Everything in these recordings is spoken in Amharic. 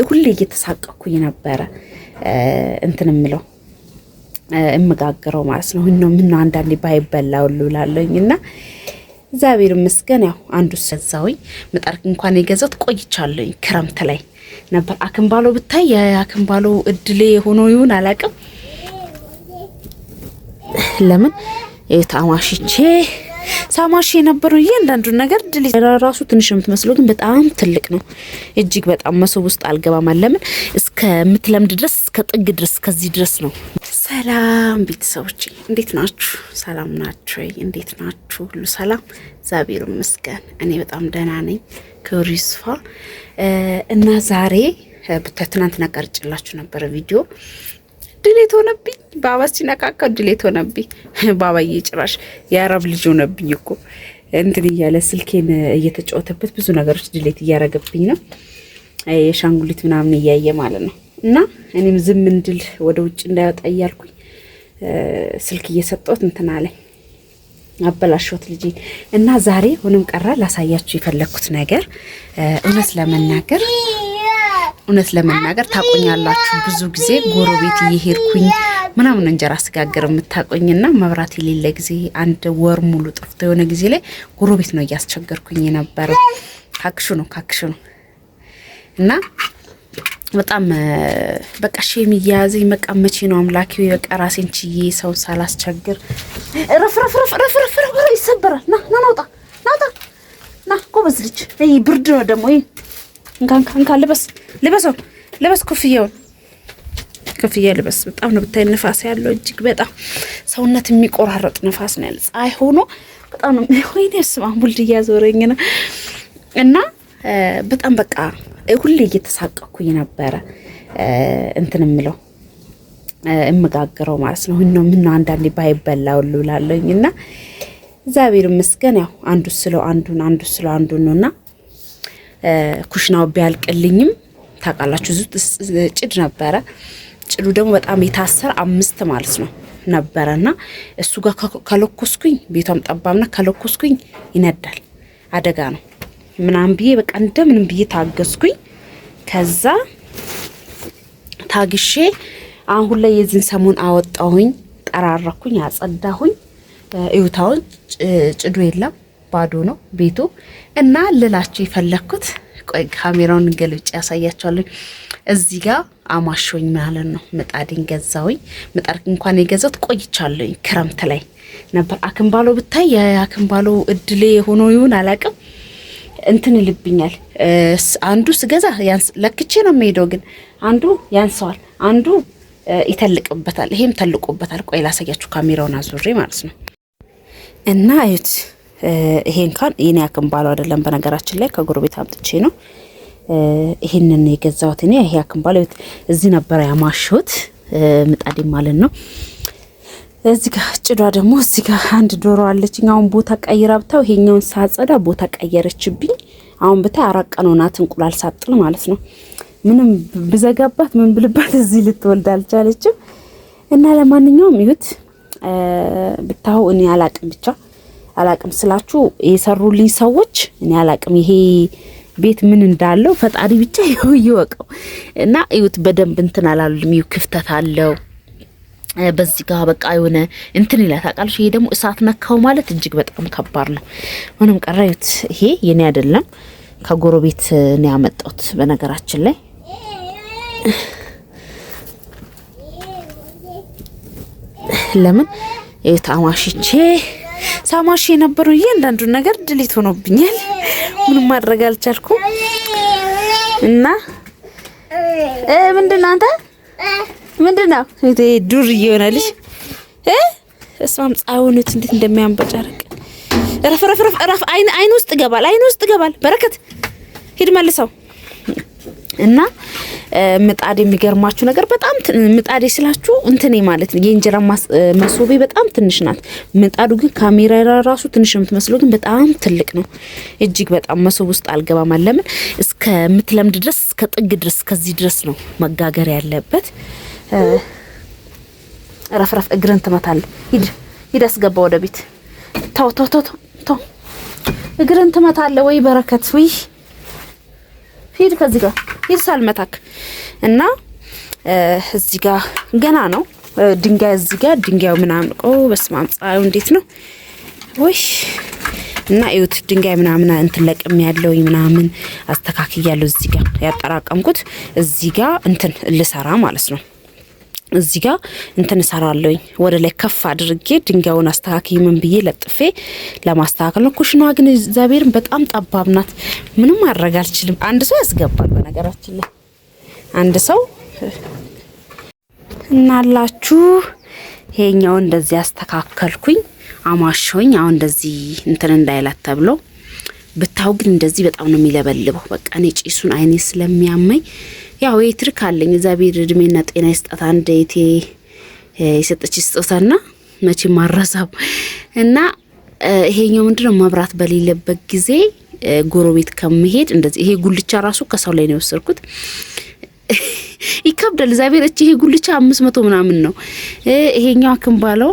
ሁሌ እየተሳቀኩኝ ነበረ እንትን ምለው እምጋግረው ማለት ነው። ምን አንዳንዴ ባይበላው ሉላለኝና እግዚአብሔር ይመስገን ያው አንዱ ሰዛውኝ ምጣድ እንኳን የገዛሁት ቆይቻለሁኝ ክረምት ላይ ነበር። አክምባሎ ብታይ የአክምባሎ እድሌ ሆኖ ይሁን አላቅም ለምን የታማሽቼ ሳማሽ የነበረው እያንዳንዱ ነገር ድል ራሱ ትንሽ የምትመስለው ግን በጣም ትልቅ ነው። እጅግ በጣም መሶብ ውስጥ አልገባም። ለምን እስከ ምትለምድ ድረስ እስከ ጥግ ድረስ ከዚህ ድረስ ነው። ሰላም ቤተሰቦች እንዴት ናችሁ? ሰላም ናችሁ? እንዴት ናችሁ? ሁሉ ሰላም እግዚአብሔር ይመስገን እኔ በጣም ደህና ነኝ። ክብሩ ይስፋ እና ዛሬ ትናንትና ቀርጬላችሁ ነበር ቪዲዮ ድሌት ሆነብኝ። ባባ ሲነካካ ድሌት ሆነብኝ። ባባዬ ጭራሽ የአረብ ልጅ ሆነብኝ እኮ እንትን እያለ ስልኬን እየተጫወተበት ብዙ ነገሮች ድሌት እያረገብኝ ነው። የሻንጉሊት ምናምን እያየ ማለት ነው። እና እኔም ዝም እንድል ወደ ውጭ እንዳይወጣ እያልኩኝ ስልክ እየሰጠሁት እንትን አለኝ አበላሽሁት ልጄ። እና ዛሬ ሆነም ቀራ ላሳያችሁ የፈለኩት ነገር እውነት ለመናገር ታቆኛላችሁ። ብዙ ጊዜ ጎረቤት እየሄድኩኝ ምናምን እንጀራ ስጋግር የምታቆኝና መብራት የሌለ ጊዜ አንድ ወር ሙሉ ጠፍቶ የሆነ ጊዜ ላይ ጎረቤት ነው እያስቸገርኩኝ የነበረው። ካክሹ ነው እና በጣም በቃ ሼም እያያዘኝ በቃ መቼ ነው አምላኬ በቃ ራሴን ችዬ ሰው ሳላስቸግር ረፍ ይሰበራል። ና ጎበዝ ልጅ ይሄ ብርድ ነው ደግሞ ይሄ እንካን ልበስ ኮፍያ ልበስ። በጣም ነው ብታይ ንፋስ ያለው እጅግ በጣም ሰውነት የሚቆራረጥ ንፋስ ነው ያለ። ፀሐይ ሆኖ በጣም ነው ወይኔ ስማ ቡልድ እያዞረኝ ነው። እና በጣም በቃ ሁሌ እየተሳቀኩኝ ነበረ እንትን ምለው እምጋግረው ማለት ነው። ምን አንዳንዴ ባይበላው ሉላለኝና እግዚአብሔር ይመስገን ያው አንዱ ስለው አንዱን ነውና ኩሽናው ቢያልቅልኝም ታውቃላችሁ ጭድ ነበረ። ጭዱ ደግሞ በጣም የታሰረ 5 ማለት ነው ነበረና እሱ ጋር ከለኮስኩኝ ቤቷም ጠባብና ከለኮስኩኝ ይነዳል አደጋ ነው ምናምን ብዬ በቃ እንደምንም ብዬ ታገስኩኝ። ከዛ ታግሼ አሁን ላይ የዚህን ሰሞን አወጣሁኝ፣ ጠራራኩኝ፣ አጸዳሁኝ። እዩታውን ጭዱ የለም ባዶ ነው ቤቱ። እና ልላችሁ የፈለኩት ቆይ ካሜራውን ገልጬ ያሳያችኋለሁ። እዚህ ጋር አማሾኝ ማለት ነው ምጣድን ገዛውኝ። ምጣድ እንኳን የገዛሁት ቆይቻለሁኝ ክረምት ላይ ነበር። አክምባሎ ብታይ የአክምባሎ እድሌ ሆኖ ይሁን አላቅም እንትን ይልብኛል። አንዱ ስገዛ ለክቼ ነው የምሄደው፣ ግን አንዱ ያንሰዋል፣ አንዱ ይተልቅበታል። ይሄም ተልቆበታል። ቆይ ላሳያችሁ ካሜራውን አዙሬ ማለት ነው። እና እዩት ይሄ እንኳን የኔ አክምባሎ አይደለም በነገራችን ላይ ከጎረቤት አምጥቼ ነው ይሄንን የገዛሁት እኔ። ይሄ አክምባሎ እዚህ ነበር ያማሽሁት ምጣዴ ማለት ነው። እዚህ ጋር ጭዷ ደግሞ እዚህ ጋር አንድ ዶሮ አለችኝ። አሁን ቦታ ቀይራ ብታው ይሄኛውን ሳጸዳ ቦታ ቀየረችብኝ። አሁን ብታይ 4 ቀን ሆናት እንቁላል ሳጥል ማለት ነው። ምንም ብዘጋባት ምን ብልባት እዚህ ልትወልድ አልቻለችም። እና ለማንኛውም ይሁት ብታው እኔ አላቅም ስላችሁ የሰሩልኝ ሰዎች እኔ አላቅም። ይሄ ቤት ምን እንዳለው ፈጣሪ ብቻ ይወቀው። እና እዩት በደንብ እንትን አላሉም። ይው ክፍተት አለው በዚህ ጋር በቃ የሆነ እንትን ይላል ታውቃለሽ። ይሄ ደግሞ እሳት ነካው ማለት እጅግ በጣም ከባድ ነው። ምንም ቀራዩት ይሄ የኔ አይደለም ከጎረቤት ነው ያመጣሁት በነገራችን ላይ። ለምን ሳማሽ የነበረው እያንዳንዱ ነገር ድሌት ሆኖብኛል። ምንም ማድረግ አልቻልኩም። እና ምንድነው እቴ ዱር ይሆናልሽ እሷም ጻውነት እንዴት እንደሚያንበጫርቅ ረፍ አይን ውስጥ ገባል። በረከት ሂድ መልሰው። እና ምጣድ የሚገርማችሁ ነገር በጣም ምጣዴ ስላችሁ እንትኔ ማለት ነው የእንጀራ መሶቤ በጣም ትንሽ ናት። ምጣዱ ግን ካሜራ ራሱ ትንሽ የምትመስለው ግን በጣም ትልቅ ነው። እጅግ በጣም መሶብ ውስጥ አልገባም። ለምን እስከ ምትለምድ ድረስ እስከ ጥግ ድረስ ከዚህ ድረስ ነው መጋገር ያለበት። ረፍረፍ እግረን ትመታለህ። ሂድ አስገባ ወደ ቤት። ተው እግረን ትመታለህ ወይ በረከት ወይ ሂድ ከዚህ ጋር ሂድ ሳልመታክ እና እዚህ ጋር ገና ነው ድንጋይ እዚህ ጋር ድንጋዩ ምናምን በስመ አብ ፀሐዩ እንዴት ነው ወይ እና እዩት ድንጋይ ምናምን እንትን ለቅም ያለው ምናምን አስተካክያለሁ እዚህ ጋር ያጠራቀምኩት እዚህ ጋር እንትን ልሰራ ማለት ነው እዚህ ጋር እንትን ሰራለሁኝ ወደ ላይ ከፍ አድርጌ ድንጋዩን አስተካክዬ ምን ብዬ ለጥፌ ለማስተካከል ነው ኩሽናዋ ግን እግዚአብሔርን በጣም ጠባብ ናት ምንም ማድረግ አልችልም አንድ ሰው ያስገባል በነገራችን ላይ አንድ ሰው እናላችሁ ይሄኛው እንደዚህ አስተካከልኩኝ አማሾኝ አሁን እንደዚህ እንትን እንዳይላት ተብሎ ብታው ግን እንደዚህ በጣም ነው የሚለበልበው በቃ እኔ ጪሱን አይኔ ስለሚያመኝ ያው ኤሌክትሪክ አለኝ እግዚአብሔር እድሜና ጤና ይስጣት አንድ እቴ የሰጠች ስጦታና መቼ ማረሳው እና ይሄኛው ምንድነው መብራት በሌለበት ጊዜ ጎረቤት ከመሄድ እንደዚህ ይሄ ጉልቻ ራሱ ከሰው ላይ ነው የወሰድኩት ይከብዳል እግዚአብሔር እቺ ይሄ ጉልቻ 500 ምናምን ነው ይሄኛው ክንባለው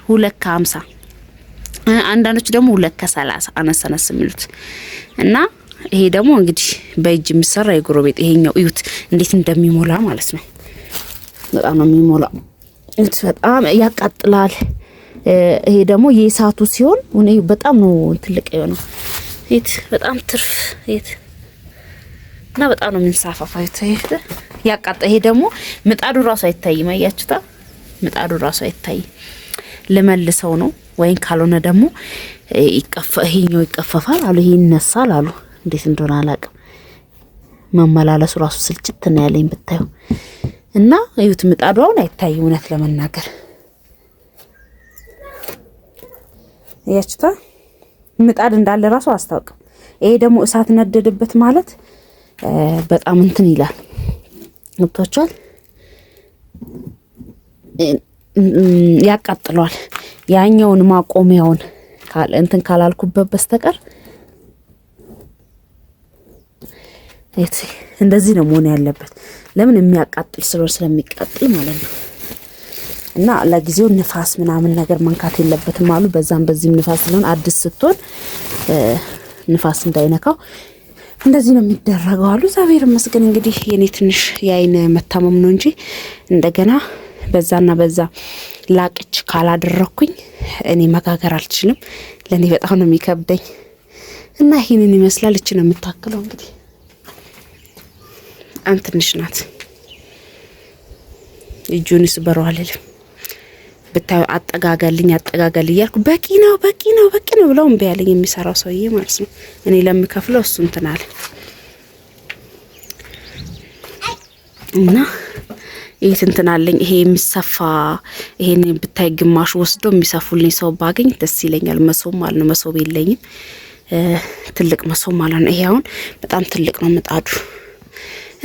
250 አንዳንዶች ደግሞ 230 አነሰነስ የሚሉት እና ይሄ ደግሞ እንግዲህ በእጅ የሚሰራ የጎረቤት ይሄኛው እዩት እንዴት እንደሚሞላ ማለት ነው በጣም ነው የሚሞላው እዩት በጣም ያቃጥላል ይሄ ደግሞ የእሳቱ ሲሆን እኔ በጣም ነው ትልቅ የሆነው እዩት በጣም ትርፍ እዩት እና በጣም ነው የሚንሳፋፋው እዩት ያቃጣ ይሄ ደግሞ ምጣዱ ራሱ አይታይም አያችሁታ ምጣዱ ራሱ አይታይም ለመልሰው ነው ወይን ካልሆነ ደግሞ ይሄኛው ይቀፈፋል አሉ ይሄ ይነሳል አሉ እንዴት እንደሆነ አላውቅም መመላለሱ ራሱ ስልችት ነው ያለኝ ብታዩ እና እዩት ምጣዱ አሁን አይታይም እውነት ለመናገር ያችታ ምጣድ እንዳለ ራሱ አስታውቅም ይሄ ደግሞ እሳት ነደደበት ማለት በጣም እንትን ይላል ወጥቷል ያቃጥሏል ያኛውን ማቆሚያውን እንትን ካላልኩበት በስተቀር እንደዚህ ነው መሆን ያለበት ለምን የሚያቃጥል ስለሚቃጥል ማለት ነው እና ለጊዜው ንፋስ ምናምን ነገር መንካት የለበትም አሉ በዛም በዚህም ንፋስ ስለሆነ አዲስ ስትሆን ንፋስ እንዳይነካው እንደዚህ ነው የሚደረገው አሉ እግዚአብሔር ይመስገን እንግዲህ የኔ ትንሽ የአይን መታመም ነው እንጂ እንደገና በዛና በዛ ላቅች ካላደረኩኝ እኔ መጋገር አልችልም ለኔ በጣም ነው የሚከብደኝ እና ይሄንን ይመስላል እቺ ነው የምታክለው እንግዲህ አንተ ትንሽ ናት እጁንስ በረዋለል ብታዩ አጠጋጋልኝ እያልኩ በቂ ነው ብለው እምቢ ያለኝ የሚሰራው ሰውዬ ማለት ነው እኔ ለምከፍለው እሱ እንትን አለ እና ይሄ እንትን አለኝ ይሄ የሚሰፋ ይሄን ብታይ ግማሽ ወስዶ የሚሰፉልኝ ሰው ባገኝ ደስ ይለኛል መሶብ ማለት ነው መሶብ የለኝም ትልቅ መሶብ ማለት ነው ይሄ አሁን በጣም ትልቅ ነው ምጣዱ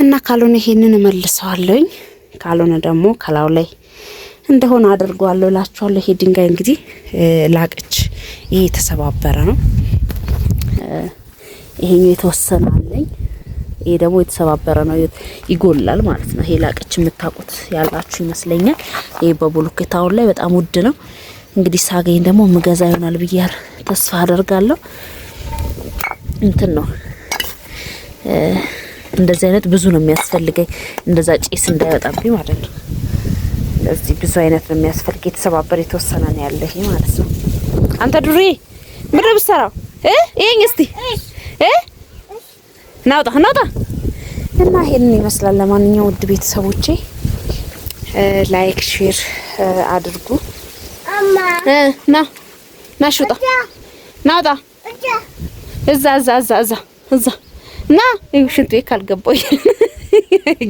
እና ካልሆነ ይሄንን እመልሰዋለሁኝ ካልሆነ ደግሞ ከላው ላይ እንደሆነ አድርጓለሁ ላችኋለሁ ይሄ ድንጋይ እንግዲህ ላቅች ይሄ ተሰባበረ ነው ይሄኛው የተወሰነ አለኝ ይሄ ደግሞ የተሰባበረ ነው ይጎላል ማለት ነው ይሄ ላቅች የምታውቁት ያላችሁ ይመስለኛል ይሄ በብሎኬታው ላይ በጣም ውድ ነው እንግዲህ ሳገኝ ደግሞ ምገዛ ይሆናል ብዬ ተስፋ አደርጋለሁ እንትን ነው እንደዚህ አይነት ብዙ ነው የሚያስፈልገኝ እንደዛ ጪስ እንዳይወጣብኝ ማለት ነው ለዚህ ብዙ አይነት ነው የሚያስፈልግ የተሰባበረ የተወሰነ ነው ያለ ይሄ ማለት ነው አንተ ዱሪ ምንድነው ብትሰራው ይሄን እስቲ ናውጣ እና ይሄንን ይመስላል ለማንኛውም ውድ ቤተሰቦቼ ላይክ ሼር አድርጉ ና ሹጣ ናውጣ እዛ ና ሽንት ቤት ካልገባው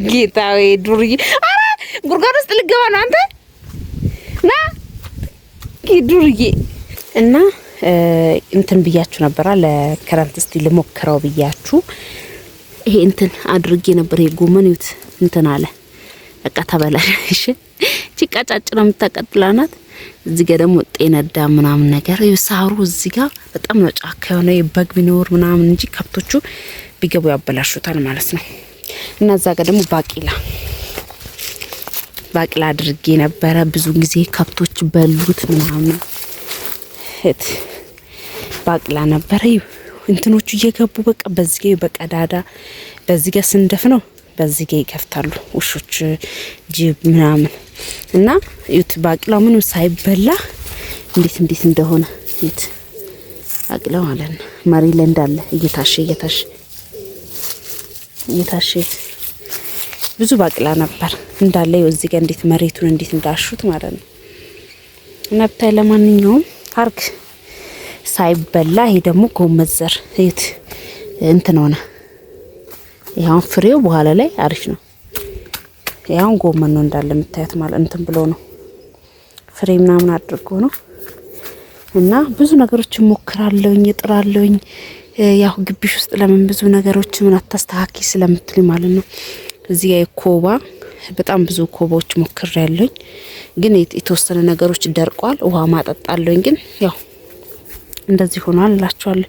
ጌታዬ ዱርዬ አረ ጉርጓድ ውስጥ ልገባ ነው አንተ ና ዱርዬ እና እንትን ብያችሁ ነበር ለክረምት እስቲ ልሞክረው ብያችሁ ይሄ እንትን አድርጌ ነበር ይሄ ጎመን ይሁት እንትን አለ በቃ ተበላሽ እሺ ጭቃጫጭ ነው የምታቀጥላናት እዚህ ጋር ደግሞ ጤነዳ ምናምን ነገር ይሳሩ እዚህ ጋር በጣም ነው ጫካ የሆነ የበግ ቢኖር ምናምን እንጂ ከብቶቹ ቢገቡ ያበላሹታል ማለት ነው እና እዛ ጋር ደግሞ ባቂላ አድርጌ ነበር ብዙ ጊዜ ከብቶች በሉት ምናምን ባቂላ ነበር እንትኖቹ እየገቡ በቃ በዚህ ጋር በቀዳዳ በዚህ ጋር ስንደፍ ነው በዚህ ጋር ይከፍታሉ ውሾች ጅብ ምናምን እና እዩት ባቂላው ምንም ሳይበላ እንዴት እንደሆነ እዩት ባቂላው ማለት ነው መሬት ላይ እንዳለ እየታሸ ብዙ ባቂላ ነበር እንዳለ እዚህ ጋር እንዴት መሬቱን እንዴት እንዳሹት ማለት ነው እና ብታይ ለማንኛውም ሀርግ ሳይበላ ይሄ ደግሞ ጎመን ዘር እዩት እንትን ሆነ ያው ፍሬው በኋላ ላይ አሪፍ ነው ያው ጎመን ነው እንዳለ የምታዩት ማለት እንትን ብሎ ነው ፍሬ ምናምን አድርጎ ነው እና ብዙ ነገሮች ሞክራለሁኝ እጥራለሁኝ ያው ግቢሽ ውስጥ ለምን ብዙ ነገሮች ምን አታስተካኪ ስለምትል ማለት ነው እዚህ ጋር ኮባ በጣም ብዙ ኮባዎች ሞክሬያለሁኝ ግን የተወሰነ ነገሮች ደርቋል ውሃ ማጠጣለሁኝ ግን ያው እንደዚህ ሆኗል እላችኋለሁ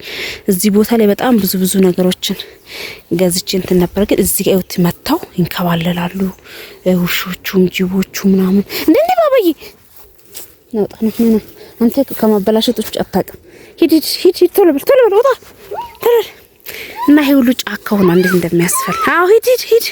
እዚህ ቦታ ላይ በጣም ብዙ ነገሮችን ገዝቼ እንትን ነበር ግን እዚህ ጋር ይወት መታው ይንከባለላሉ ውሾቹም ጅቦቹ ምናምን እንደኔ ባባዬ ነው ጣነው አንተ ከማበላሸት ውጭ አታውቅም ሂድ ቶሎ በል ወጣ እና ይሄ ሁሉ ጫካ ሆኗ እንዴት እንደሚያስፈል አዎ ሂድ